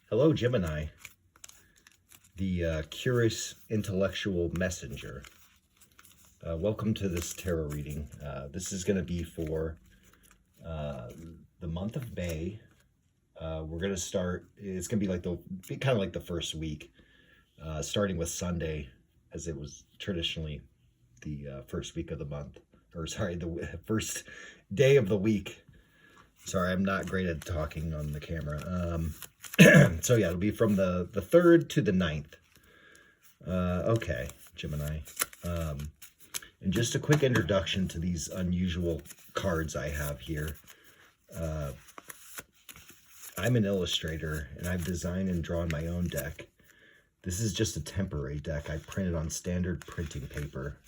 Hello, Gemini, the curious intellectual messenger. Welcome to this tarot reading. This is going to be for the month of May. We're going to start, it's going to be kind of like the first week, starting with Sunday, as it was traditionally the first week of the month, or sorry, the first day of the week. Sorry, I'm not great at talking on the camera. So yeah, it'll be from the 3rd to the 9th. Okay, Gemini. And just a quick introduction to these unusual cards I have here. I'm an illustrator, and I've designed and drawn my own deck. This is just a temporary deck I printed on standard printing paper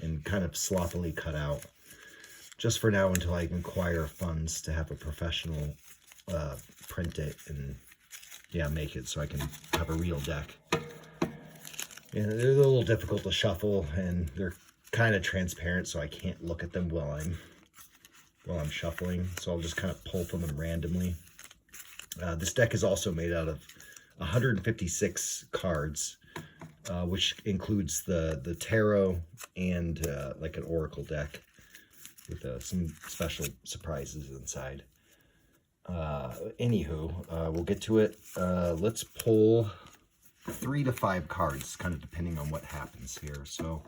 and kind of sloppily cut out, just for now until I can acquire funds to have a professional print it and make it so I can have a real deck. And they're a little difficult to shuffle, and they're kind of transparent, so I can't look at them while I'm shuffling. So I'll just kind of pull from them randomly. This deck is also made out of 156 cards, which includes the tarot and like an oracle deck with some special surprises inside. Anywho, we'll get to it. Let's pull 3 to 5 cards, kind of depending on what happens here. So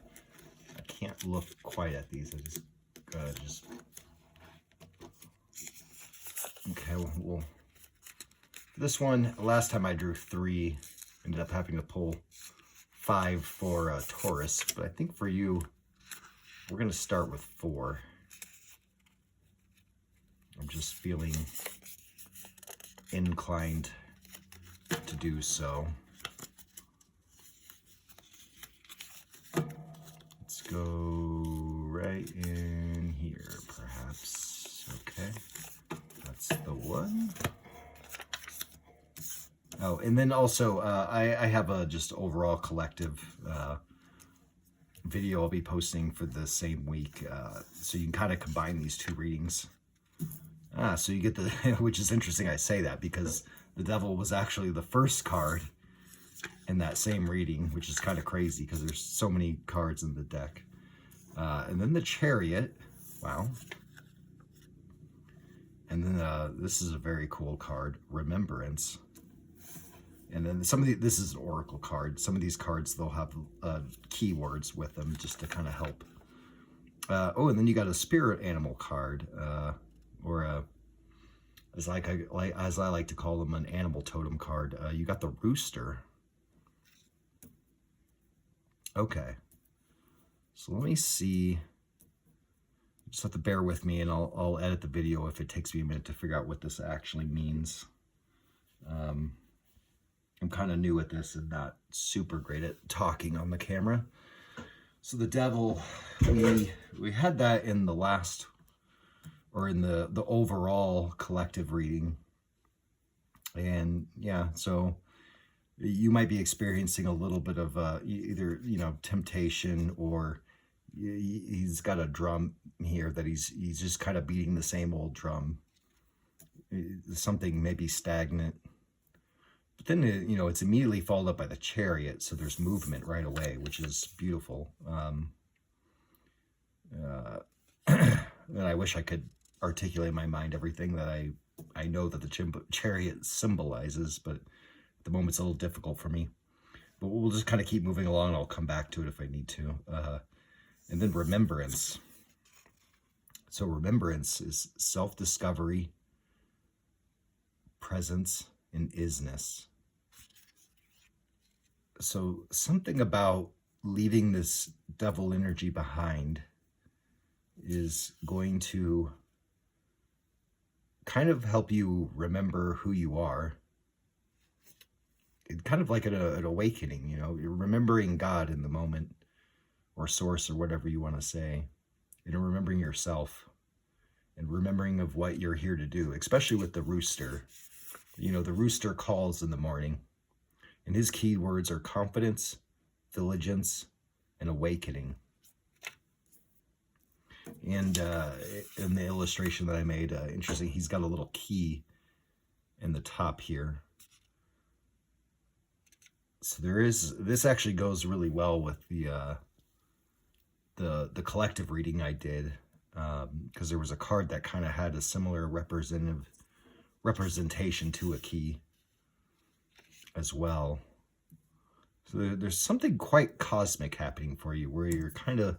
I can't look quite at these. I just gotta okay. Well, this one, last time I drew 3, ended up having to pull 5 for Taurus, but I think for you, we're gonna start with 4. I'm just feeling inclined to do so. Let's go right in here, perhaps. Okay, that's the one. Oh, and then also, I have a just overall collective video I'll be posting for the same week, so you can kind of combine these 2 readings. So you get the, which is interesting I say that, because the Devil was actually the first card in that same reading, which is kind of crazy because there's so many cards in the deck. And then the Chariot, wow. And then this is a very cool card, Remembrance. And then this is an oracle card. Some of these cards, they'll have keywords with them just to kind of help. Oh, and then you got a spirit animal card, or a, as I like to call them, an animal totem card. You got the Rooster. Okay, so let me see. Just have to bear with me, and I'll edit the video if it takes me a minute to figure out what this actually means. I'm kind of new at this and not super great at talking on the camera. So the Devil, we had that in the last, or in the overall collective reading. And yeah, so you might be experiencing a little bit of either, temptation, or he's got a drum here that he's just kind of beating the same old drum. Something maybe stagnant. But then, it's immediately followed up by the Chariot, so there's movement right away, which is beautiful. And I wish I could articulate in my mind everything that I know that the Chariot symbolizes, but at the moment it's a little difficult for me. But we'll just kind of keep moving along, and I'll come back to it if I need to. And then Remembrance. So Remembrance is self-discovery, presence, and isness. So something about leaving this devil energy behind is going to kind of help you remember who you are. It's kind of like an awakening, you're remembering God in the moment, or source, or whatever you want to say, and remembering yourself, and remembering of what you're here to do, especially with the Rooster. The Rooster calls in the morning, and his keywords are confidence, diligence, and awakening. And in the illustration that I made, interesting, he's got a little key in the top here. So this actually goes really well with the collective reading I did, because there was a card that kind of had a similar representation to a key as well. So there's something quite cosmic happening for you, where you're kind of,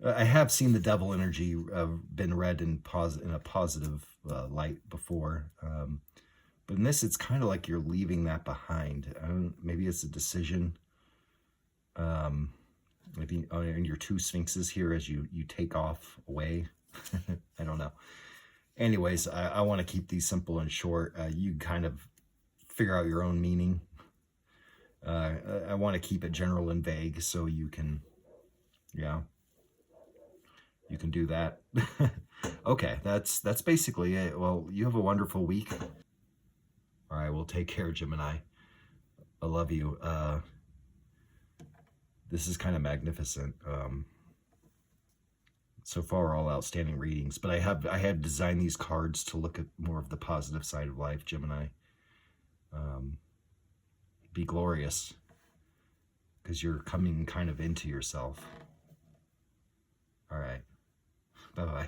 I have seen the devil energy been read in a positive light before, but in this, it's kind of like you're leaving that behind. Maybe it's a decision. Maybe and your two sphinxes here as you take off away. I don't know. Anyways, I want to keep these simple and short. You kind of figure out your own meaning. I want to keep it general and vague so you can, yeah, you can do that. Okay, that's basically it. Well, you have a wonderful week. All right, well, take care, Gemini. I love you. This is kind of magnificent. So far, all outstanding readings. But I had designed these cards to look at more of the positive side of life, Gemini. Be glorious, because you're coming kind of into yourself. All right. Bye-bye.